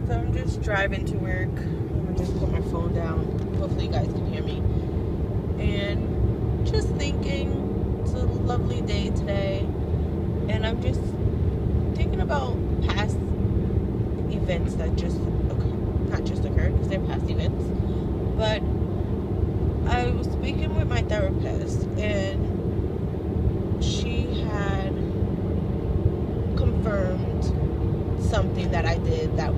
So I'm just driving to work. I'm gonna just put my phone down. Hopefully you guys can hear me. And just thinking, it's a lovely day today. And I'm just thinking about past events that not just occurred, because they're past events. But I was speaking with my therapist, and she had confirmed something that I did that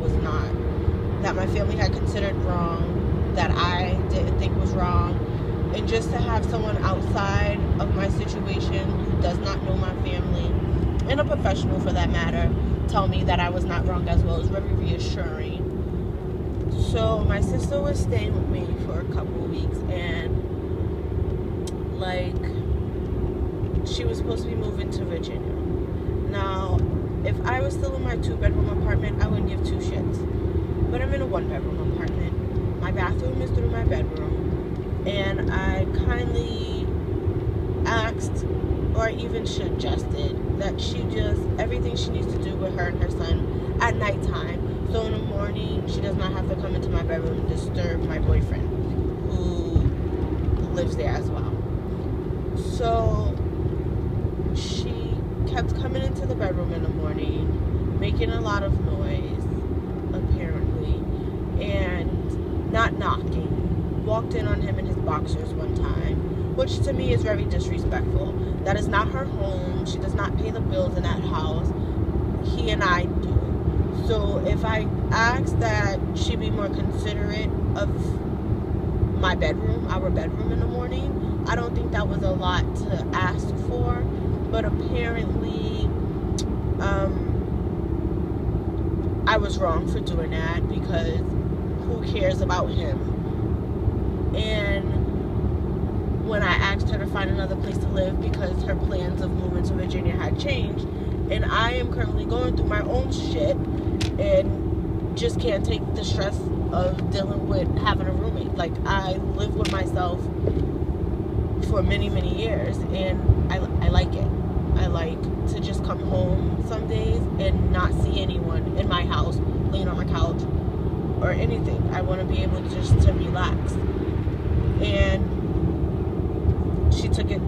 my family had considered wrong, that I didn't think was wrong. And just to have someone outside of my situation who does not know my family, and a professional for that matter, tell me that I was not wrong as well is very reassuring. So my sister was staying with me for a couple of weeks, and she was supposed to be moving to Virginia. Now, if I was still in my 2-bedroom apartment, I wouldn't give two shits. But I'm in a 1-bedroom apartment. My bathroom is through my bedroom. And I kindly asked, or even suggested, that everything she needs to do with her and her son at nighttime. So in the morning, she does not have to come into my bedroom and disturb my boyfriend, who lives there as well. So she kept coming into the bedroom in the morning, making a lot of noise, apparently, and not knocking. Walked in on him in his boxers one time, which to me is very disrespectful. That is not her home. She does not pay the bills in that house. He and I do. So if I asked that she be more considerate of my bedroom, our bedroom in the morning, I don't think that was a lot to ask for. But apparently, I was wrong for doing that, because who cares about him? And when I asked her to find another place to live, because her plans of moving to Virginia had changed, and I am currently going through my own shit and just can't take the stress of dealing with having a roommate. Like, I live with myself for many, many years, and I like it. I like to just come home some days and not see anyone in my house, laying on my couch or anything. I want to be able to relax. And she took it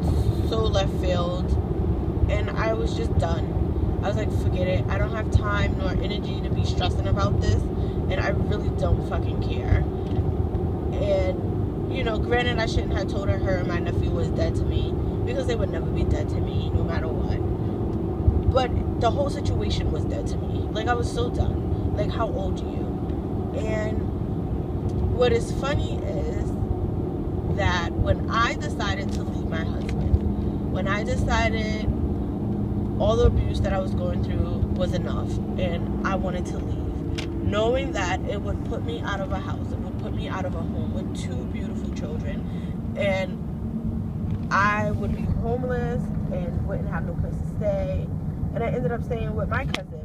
so left field, and I was just done. I was like, forget it. I don't have time nor energy to be stressing about this, and I really don't fucking care. And, granted, I shouldn't have told her and my nephew was dead to me, because they would never be dead to me, no matter what. But the whole situation was dead to me. Like, I was so done. Like, how old are you? And what is funny is that when I decided to leave my husband, when I decided all the abuse that I was going through was enough, and I wanted to leave, knowing that it would put me out of a house, it would put me out of a home with 2 beautiful children, and I would be homeless and wouldn't have no place to stay. And I ended up staying with my cousin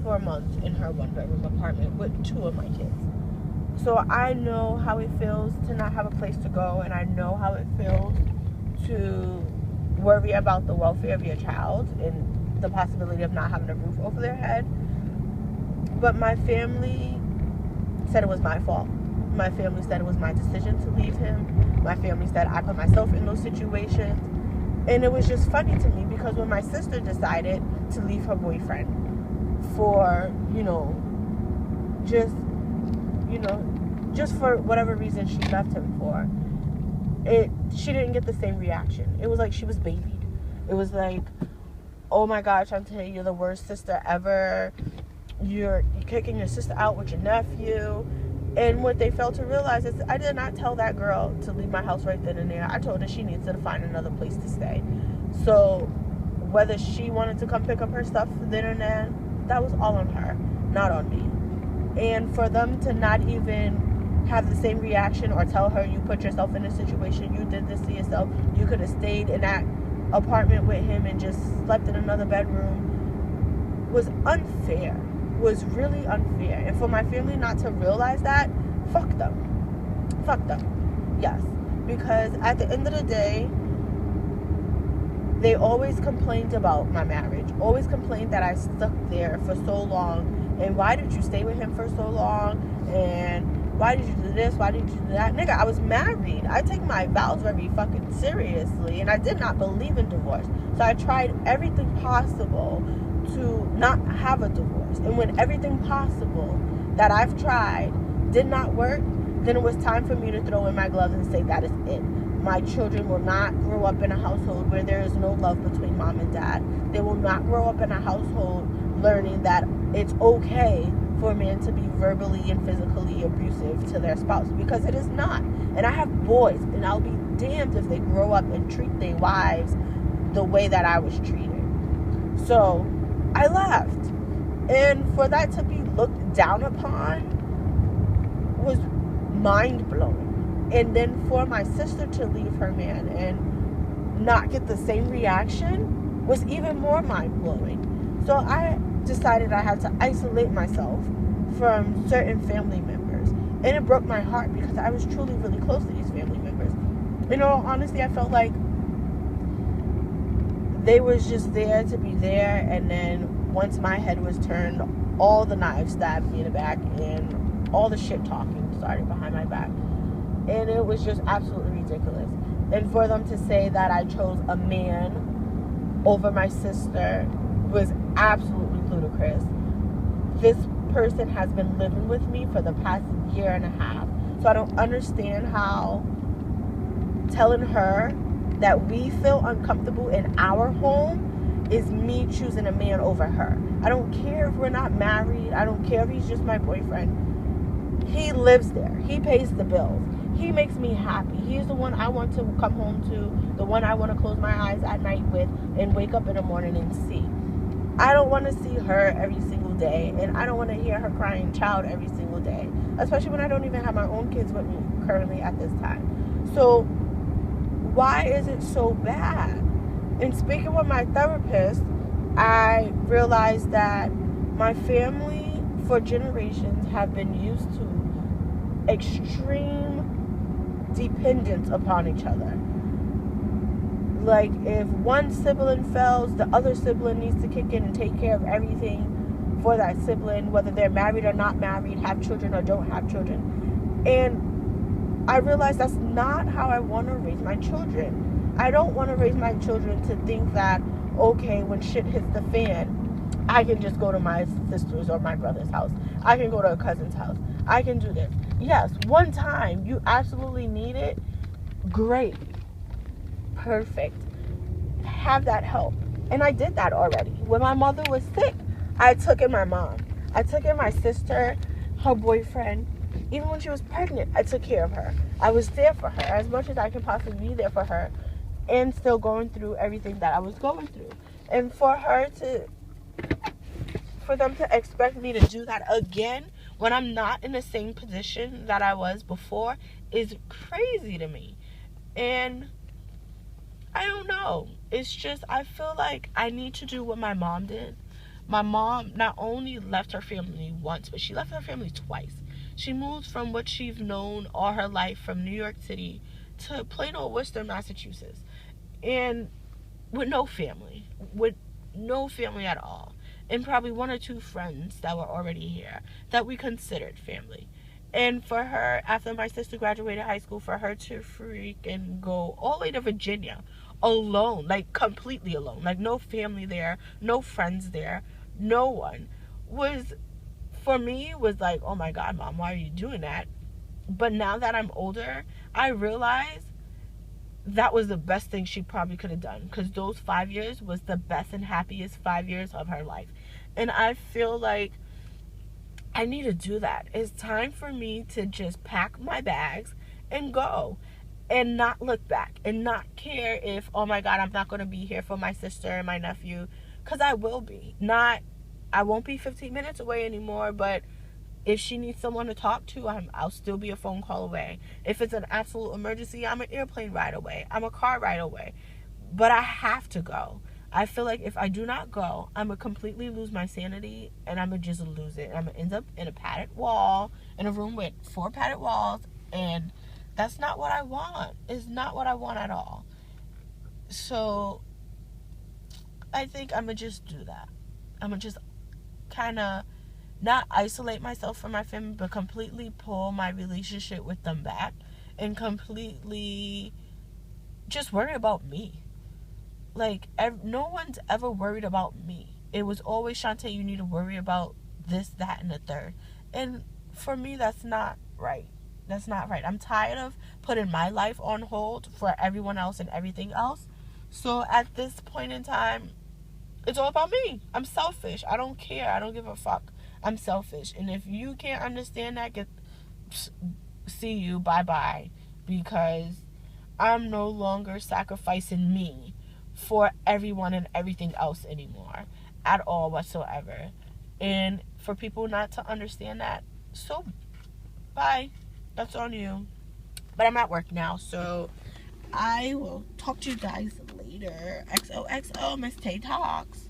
for a month in her 1-bedroom apartment with 2 of my kids. So I know how it feels to not have a place to go, and I know how it feels to worry about the welfare of your child and the possibility of not having a roof over their head. But my family said it was my fault. My family said it was my decision to leave him. My family said I put myself in those situations. And it was just funny to me, because when my sister decided to leave her boyfriend for, just for whatever reason she left him for, she didn't get the same reaction. It was like she was babied. It was like, oh my gosh, I'm telling you, you're the worst sister ever. You're kicking your sister out with your nephew. And what they failed to realize is I did not tell that girl to leave my house right then and there. I told her she needs to find another place to stay. So whether she wanted to come pick up her stuff then and there, that was all on her, not on me. And for them to not even have the same reaction or tell her, you put yourself in a situation, you did this to yourself, you could have stayed in that apartment with him and just slept in another bedroom, was unfair. Was really unfair. And for my family not to realize that, fuck them. Yes. Because at the end of the day, They always complained about my marriage, always complained that I stuck there for so long, and why did you stay with him for so long, and why did you do this, why did you do that? Nigga, I was married. I take my vows very fucking seriously, and I did not believe in divorce. So I tried everything possible to not have a divorce. And when everything possible that I've tried did not work, then it was time for me to throw in my gloves and say that is it. My children will not grow up in a household where there is no love between mom and dad. They will not grow up in a household learning that it's okay for a man to be verbally and physically abusive to their spouse, because it is not. And I have boys, and I'll be damned if they grow up and treat their wives the way that I was treated. So I left. And for that to be looked down upon was mind-blowing. And then for my sister to leave her man and not get the same reaction was even more mind-blowing. So I decided I had to isolate myself from certain family members. And it broke my heart because I was truly really close to these family members. In all honesty, I felt like they was just there to be there, and then once my head was turned, all the knives stabbed me in the back and all the shit talking started behind my back. And it was just absolutely ridiculous. And for them to say that I chose a man over my sister was absolutely ludicrous. This person has been living with me for the past year and a half. So I don't understand how telling her that we feel uncomfortable in our home is me choosing a man over her. I don't care if we're not married. I don't care if he's just my boyfriend. He lives there. He pays the bills. He makes me happy. He's the one I want to come home to, the one I want to close my eyes at night with and wake up in the morning and see. I don't want to see her every single day, and I don't want to hear her crying child every single day, especially when I don't even have my own kids with me currently at this time. So why is it so bad? And speaking with my therapist, I realized that my family for generations have been used to extreme dependence upon each other. Like, if one sibling fails, the other sibling needs to kick in and take care of everything for that sibling, whether they're married or not married, have children or don't have children. And I realized that's not how I want to raise my children. I don't want to raise my children to think that, okay, when shit hits the fan, I can just go to my sister's or my brother's house. I can go to a cousin's house. I can do this. Yes, one time you absolutely need it. Great. Perfect. Have that help. And I did that already. When my mother was sick, I took in my mom. I took in my sister, her boyfriend. Even when she was pregnant, I took care of her. I was there for her as much as I could possibly be there for her, and still going through everything that I was going through. And for them to expect me to do that again when I'm not in the same position that I was before is crazy to me. And I don't know. It's just, I feel like I need to do what my mom did. My mom not only left her family once, but she left her family twice. She moved from what she's known all her life from New York City to plain old Worcester, Massachusetts. And with no family at all. And probably one or two friends that were already here that we considered family. And for her, after my sister graduated high school, for her to freaking go all the way to Virginia alone, like completely alone, like no family there, no friends there, no one, was, for me, was like, oh my God, Mom, why are you doing that? But now that I'm older, I realize that was the best thing she probably could have done, because those 5 years was the best and happiest 5 years of her life. And I feel like I need to do that. It's time for me to just pack my bags and go and not look back and not care if, oh my God, I'm not going to be here for my sister and my nephew, because I will be. I won't be 15 minutes away anymore, but if she needs someone to talk to, I'll still be a phone call away. If it's an absolute emergency, I'm an airplane ride away. I'm a car ride away. But I have to go. I feel like if I do not go, I'm going to completely lose my sanity, and I'm going to just lose it. I'm going to end up in a padded wall, in a room with 4 padded walls, and that's not what I want. It's not what I want at all. So I think I'm going to just do that. I'm going to just kind of not isolate myself from my family, but completely pull my relationship with them back and completely just worry about me. Like, no one's ever worried about me. It was always, Shantae, you need to worry about this, that, and the third. And for me, that's not right. That's not right. I'm tired of putting my life on hold for everyone else and everything else. So at this point in time, it's all about me. I'm selfish. I don't care. I don't give a fuck. I'm selfish. And if you can't understand that, see you. Bye-bye. Because I'm no longer sacrificing me for everyone and everything else anymore. At all whatsoever. And for people not to understand that, so bye. That's on you. But I'm at work now, so I will talk to you guys later. XOXO, Miss Tay Talks.